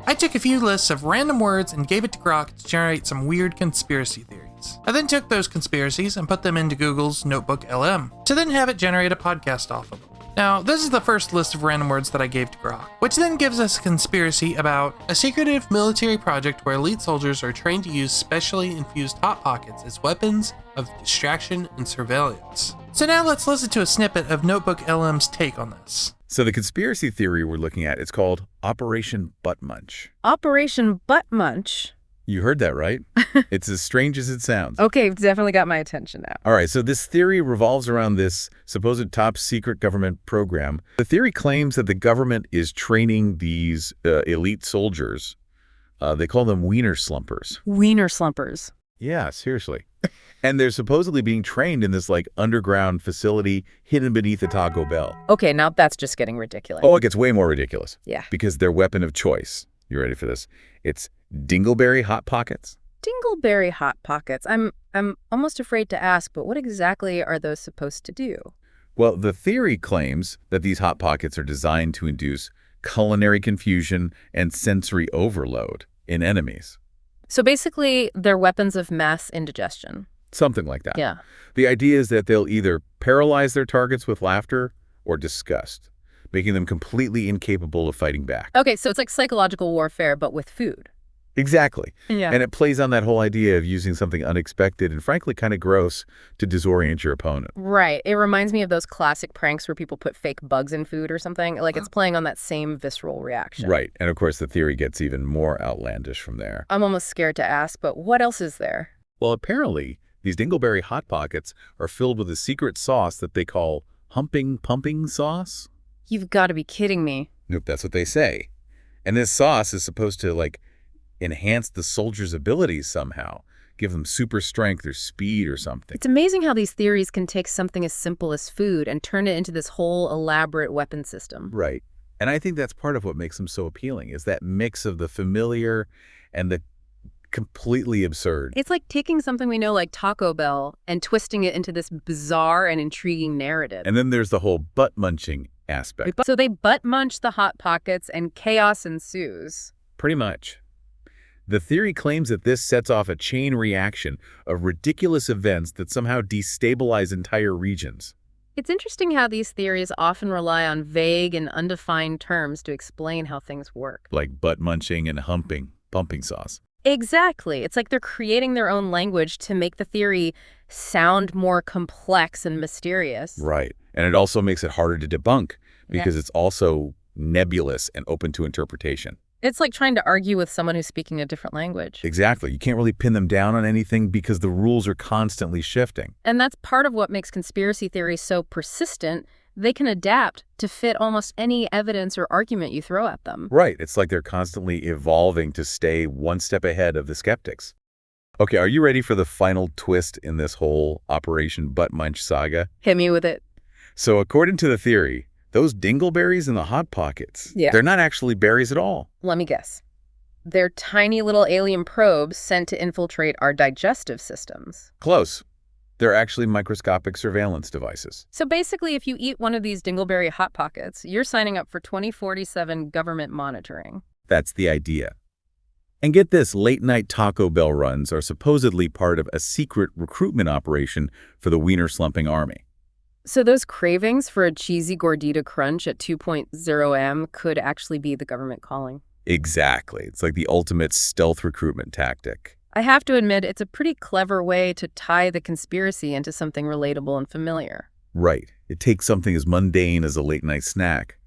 I took a few lists of random words and gave it to Grok to generate some weird conspiracy theories. I then took those conspiracies and put them into Google's NotebookLM to then have it generate a podcast off of them. Now, this is the first list of random words that I gave to Grok, which then gives us a conspiracy about a secretive military project where elite soldiers are trained to use specially infused Hot Pockets as weapons of distraction and surveillance. So now let's listen to a snippet of NotebookLM's take on this. So the conspiracy theory we're looking at is called Operation Butt Munch. Operation Butt Munch? You heard that right. It's as strange as it sounds. Okay, you've definitely got my attention now. All right, so this theory revolves around this supposed top secret government program. The theory claims that the government is training these elite soldiers. They call them wiener slumpers. Wiener slumpers. Yeah, seriously. And they're supposedly being trained in this underground facility hidden beneath a Taco Bell. Okay, now that's just getting ridiculous. Oh, it gets way more ridiculous. Yeah. Because their weapon of choice, you ready for this? It's Dingleberry Hot Pockets. Dingleberry Hot Pockets. I'm almost afraid to ask, but what exactly are those supposed to do? Well, the theory claims that these Hot Pockets are designed to induce culinary confusion and sensory overload in enemies. So basically, they're weapons of mass indigestion. Something like that. Yeah. The idea is that they'll either paralyze their targets with laughter or disgust, making them completely incapable of fighting back. Okay, so it's like psychological warfare, but with food. Exactly. Yeah. And it plays on that whole idea of using something unexpected and frankly kind of gross to disorient your opponent. Right. It reminds me of those classic pranks where people put fake bugs in food or something. Like it's playing on that same visceral reaction. Right. And of course, the theory gets even more outlandish from there. I'm almost scared to ask, but what else is there? Well, apparently, these Dingleberry Hot Pockets are filled with a secret sauce that they call pumping sauce. You've got to be kidding me. Nope, that's what they say. And this sauce is supposed to, enhance the soldiers' abilities somehow, give them super strength or speed or something. It's amazing how these theories can take something as simple as food and turn it into this whole elaborate weapon system. Right. And I think that's part of what makes them so appealing, is that mix of the familiar and the completely absurd. It's like taking something we know like Taco Bell and twisting it into this bizarre and intriguing narrative. And then there's the whole butt-munching aspect. So they butt munch the Hot Pockets and chaos ensues. Pretty much. The theory claims that this sets off a chain reaction of ridiculous events that somehow destabilize entire regions. It's interesting how these theories often rely on vague and undefined terms to explain how things work. Like butt-munching and pumping sauce. Exactly. It's like they're creating their own language to make the theory sound more complex and mysterious. Right. And it also makes it harder to debunk because it's also nebulous and open to interpretation. It's like trying to argue with someone who's speaking a different language. Exactly. You can't really pin them down on anything because the rules are constantly shifting. And that's part of what makes conspiracy theories so persistent. They can adapt to fit almost any evidence or argument you throw at them. Right. It's like they're constantly evolving to stay one step ahead of the skeptics. Okay, are you ready for the final twist in this whole Operation Butt Munch saga? Hit me with it. So according to the theory, those dingleberries in the Hot Pockets, they're not actually berries at all. Let me guess. They're tiny little alien probes sent to infiltrate our digestive systems. Close. They're actually microscopic surveillance devices. So basically, if you eat one of these Dingleberry Hot Pockets, you're signing up for 2047 government monitoring. That's the idea. And get this, late-night Taco Bell runs are supposedly part of a secret recruitment operation for the wiener slumping army. So those cravings for a cheesy gordita crunch at 2.0 M could actually be the government calling. Exactly. It's like the ultimate stealth recruitment tactic. I have to admit, it's a pretty clever way to tie the conspiracy into something relatable and familiar. Right. It takes something as mundane as a late-night snack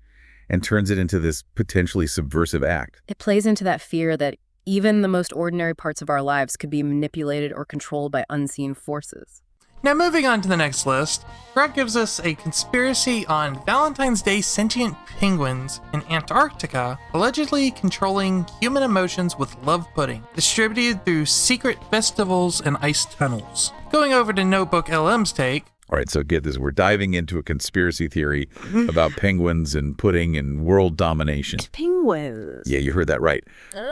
and turns it into this potentially subversive act. It plays into that fear that even the most ordinary parts of our lives could be manipulated or controlled by unseen forces. Now moving on to the next list, Grok gives us a conspiracy on Valentine's Day sentient penguins in Antarctica allegedly controlling human emotions with love pudding, distributed through secret festivals and ice tunnels. Going over to NotebookLM's take. All right, so get this. We're diving into a conspiracy theory about penguins and pudding and world domination. Penguins. Yeah, you heard that right.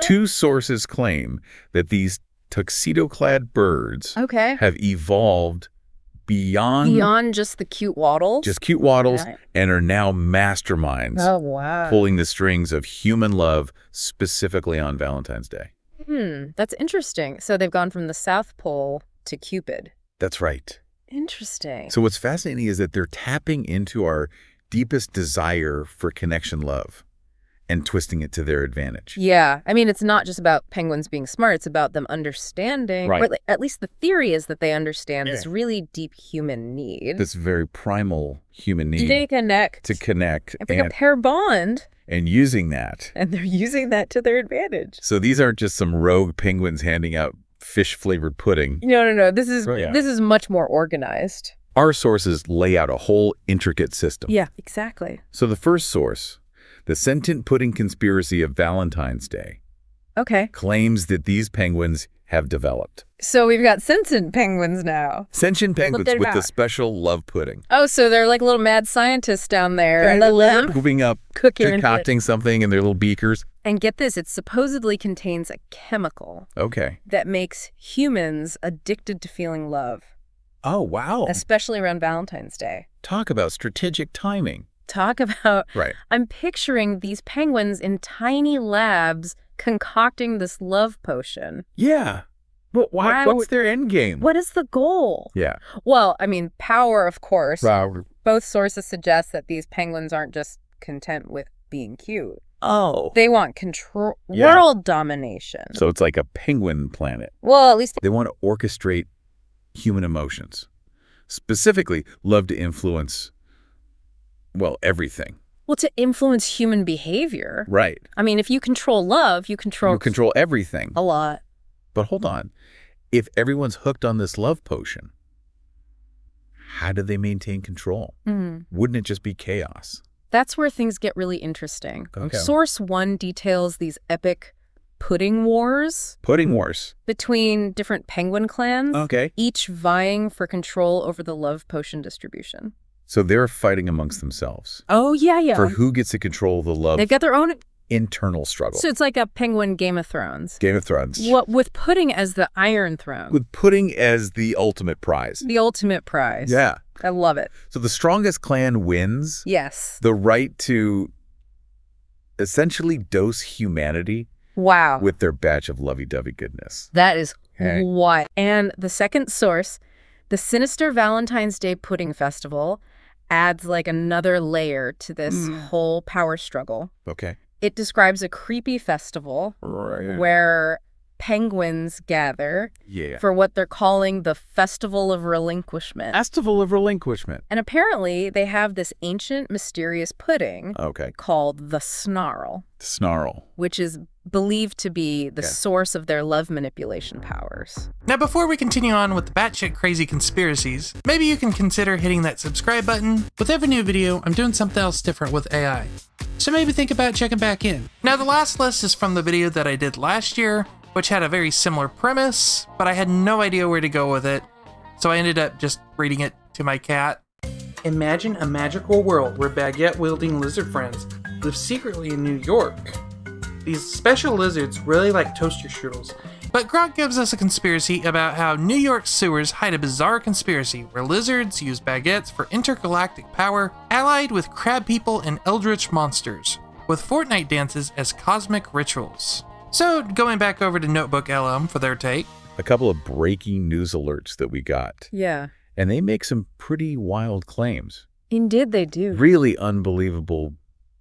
Two sources claim that these tuxedo-clad birds have evolved Beyond just the cute waddles? just cute waddles, Yeah. and are now masterminds Oh, wow. pulling the strings of human love specifically on Valentine's Day. That's interesting. So they've gone from the South Pole to Cupid. That's right. Interesting. So what's fascinating is that they're tapping into our deepest desire for connection love and twisting it to their advantage. Yeah. I mean, it's not just about penguins being smart. It's about them understanding. Right. Or at least the theory is that they understand this really deep human need. This very primal human need They connect. to connect And bring a pair bond. and using that. And they're using that to their advantage. So these aren't just some rogue penguins handing out fish-flavored pudding. No. This is Oh, yeah. this is much more organized. Our sources lay out a whole intricate system. Yeah, exactly. So the first source, the Sentient Pudding Conspiracy of Valentine's Day, Okay. claims that these penguins have developed. So we've got sentient penguins now. Sentient penguins they're with the not. special love pudding. Oh, so they're like little mad scientists down there. Right. And Moving up, cooking and concocting something in their little beakers. And get this, it supposedly contains a chemical Okay. that makes humans addicted to feeling love, Oh, wow. especially around Valentine's Day. Talk about strategic timing. Talk about, Right. I'm picturing these penguins in tiny labs concocting this love potion. Yeah. But Why what's would- their end game? What is the goal? Yeah. Well, I mean, power, of course. Wow. Both sources suggest that these penguins aren't just content with being cute. Oh. They want control, Yeah. world domination. So it's like a penguin planet. Well, at least They want to orchestrate human emotions. Specifically, love to influence, well, everything. to influence human behavior. Right. I mean, if you control love, you control You control everything. a lot. But hold on. If everyone's hooked on this love potion, how do they maintain control? Wouldn't it just be chaos? That's where things get really interesting. Okay. Source 1 details these epic pudding wars Pudding wars. between different penguin clans, Okay. each vying for control over the love potion distribution. So they're fighting amongst themselves Oh, yeah. for who gets to control the love They've got their own. internal struggle. So it's like a penguin Game of Thrones. Game of Thrones. What with pudding as the Iron Throne, With pudding as the ultimate prize. the ultimate prize. Yeah. I love it. So the strongest clan wins Yes. the right to essentially dose humanity Wow. with their batch of lovey-dovey goodness. That is Okay. wild. And the second source, the sinister Valentine's Day Pudding Festival, adds like another layer to this whole power struggle. Okay. It describes a creepy festival Right. where penguins gather Yeah. for what they're calling the Festival of Relinquishment. Festival of Relinquishment. And apparently they have this ancient, mysterious pudding Okay. called the Snarl, Snarl. which is believed to be the Okay. source of their love manipulation powers. Now, before we continue on with the batshit crazy conspiracies, maybe you can consider hitting that subscribe button. With every new video, I'm doing something else different with AI. So maybe think about checking back in. Now, the last list is from the video that I did last year, which had a very similar premise, but I had no idea where to go with it. So I ended up just reading it to my cat. Imagine a magical world where baguette-wielding lizard friends live secretly in New York. These special lizards really like toaster strudels. But Grok gives us a conspiracy about how New York sewers hide a bizarre conspiracy where lizards use baguettes for intergalactic power, allied with crab people and eldritch monsters, with Fortnite dances as cosmic rituals. So, going back over to NotebookLM for their take. A couple of breaking news alerts that we got. Yeah. And they make some pretty wild claims. Indeed they do. Really unbelievable,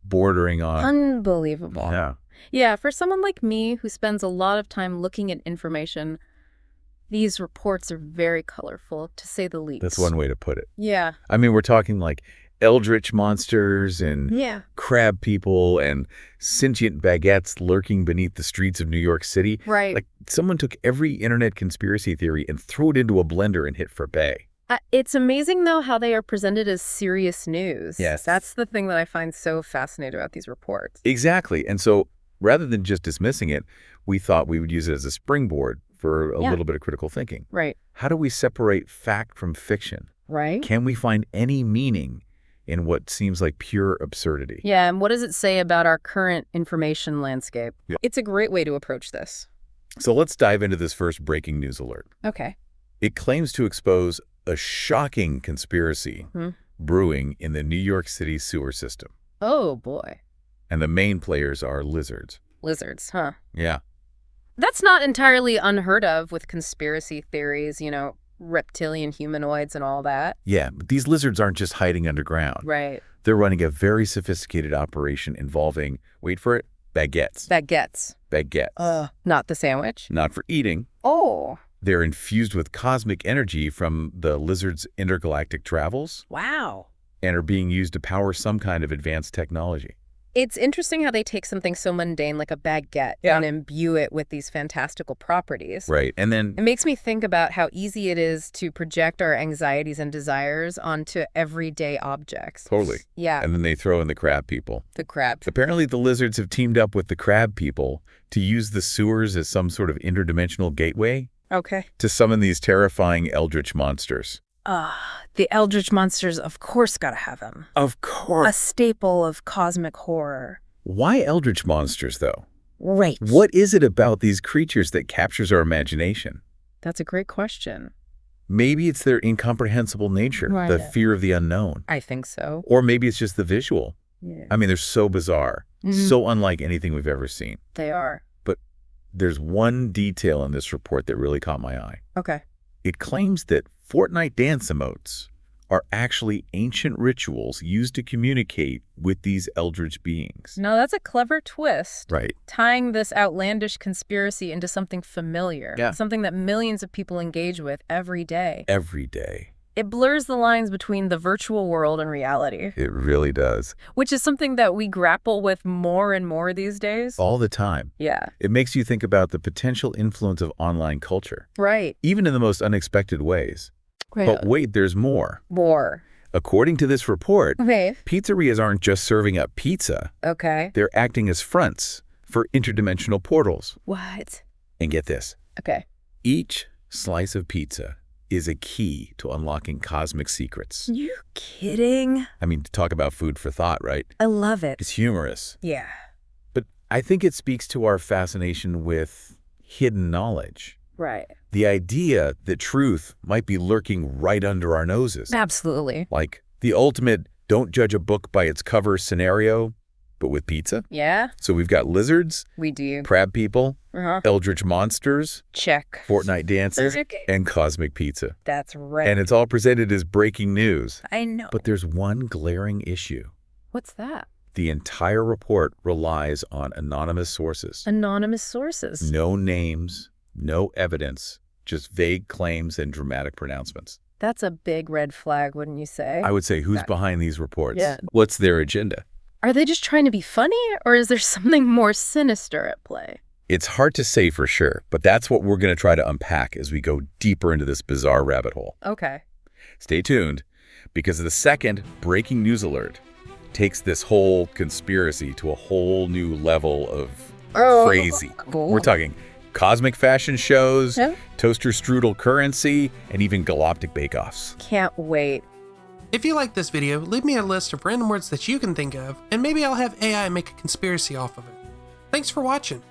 bordering on... Unbelievable. Yeah. Yeah, for someone like me who spends a lot of time looking at information, these reports are very colorful, to say the least. That's one way to put it. Yeah. I mean, we're talking like eldritch monsters and Yeah. crab people and sentient baguettes lurking beneath the streets of New York City. Right. Like someone took every internet conspiracy theory and threw it into a blender and hit for bay. It's amazing, though, how they are presented as serious news. Yes. That's the thing that I find so fascinating about these reports. Exactly. And so rather than just dismissing it, we thought we would use it as a springboard for a Yeah. little bit of critical thinking. Right. How do we separate fact from fiction? Right? Can we find any meaning in what seems like pure absurdity? Yeah, and what does it say about our current information landscape? Yeah. It's a great way to approach this. So let's dive into this first breaking news alert. Okay. It claims to expose a shocking conspiracy brewing in the New York City sewer system. Oh, boy. And the main players are lizards. Lizards, huh? Yeah. That's not entirely unheard of with conspiracy theories, reptilian humanoids and all that. Yeah, but these lizards aren't just hiding underground. Right. They're running a very sophisticated operation involving, wait for it, baguettes. Baguettes. Not the sandwich. Not for eating. Oh. They're infused with cosmic energy from the lizard's intergalactic travels. Wow. And are being used to power some kind of advanced technology. It's interesting how they take something so mundane like a baguette and imbue it with these fantastical properties. Right. And then it makes me think about how easy it is to project our anxieties and desires onto everyday objects. Totally. Yeah. And then they throw in the crab people. The crabs. Apparently the lizards have teamed up with the crab people to use the sewers as some sort of interdimensional gateway. Okay. To summon these terrifying eldritch monsters. The eldritch monsters, of course, gotta have them. Of course. A staple of cosmic horror. Why eldritch monsters, though? Right. What is it about these creatures that captures our imagination? That's a great question. Maybe it's their incomprehensible nature, the fear of the unknown. I think so. Or maybe it's just the visual. Yeah. I mean, they're so bizarre, so unlike anything we've ever seen. They are. But there's one detail in this report that really caught my eye. Okay. It claims that Fortnite dance emotes are actually ancient rituals used to communicate with these eldritch beings. No, that's a clever twist. Right. Tying this outlandish conspiracy into something familiar. Yeah. Something that millions of people engage with every day. Every day. It blurs the lines between the virtual world and reality. It really does. Which is something that we grapple with more and more these days. All the time. Yeah. It makes you think about the potential influence of online culture. Right. Even in the most unexpected ways. Right. But wait, there's more. More. According to this report, Okay. pizzerias aren't just serving up pizza. Okay. They're acting as fronts for interdimensional portals. What? And get this. Okay. Each slice of pizza is a key to unlocking cosmic secrets. You kidding? I mean, to talk about food for thought, right? I love it. It's humorous. Yeah. But I think it speaks to our fascination with hidden knowledge. Right. The idea that truth might be lurking right under our noses. Absolutely. Like the ultimate don't judge a book by its cover scenario, but with pizza. Yeah. So we've got lizards, We do. crab people, eldritch monsters, Check. Fortnite dances, Okay. and cosmic pizza. That's right. And it's all presented as breaking news. I know. But there's one glaring issue. What's that? The entire report relies on anonymous sources. Anonymous sources. No names, no evidence, just vague claims and dramatic pronouncements. That's a big red flag, wouldn't you say? I would say, who's behind these reports? Yeah. What's their agenda? Are they just trying to be funny, or is there something more sinister at play? It's hard to say for sure, but that's what we're going to try to unpack as we go deeper into this bizarre rabbit hole. Okay. Stay tuned, because the second breaking news alert takes this whole conspiracy to a whole new level of crazy. Cool. We're talking cosmic fashion shows, Yeah. toaster strudel currency, and even galactic bake-offs. Can't wait. If you like this video, leave me a list of random words that you can think of, and maybe I'll have AI make a conspiracy off of it. Thanks for watching.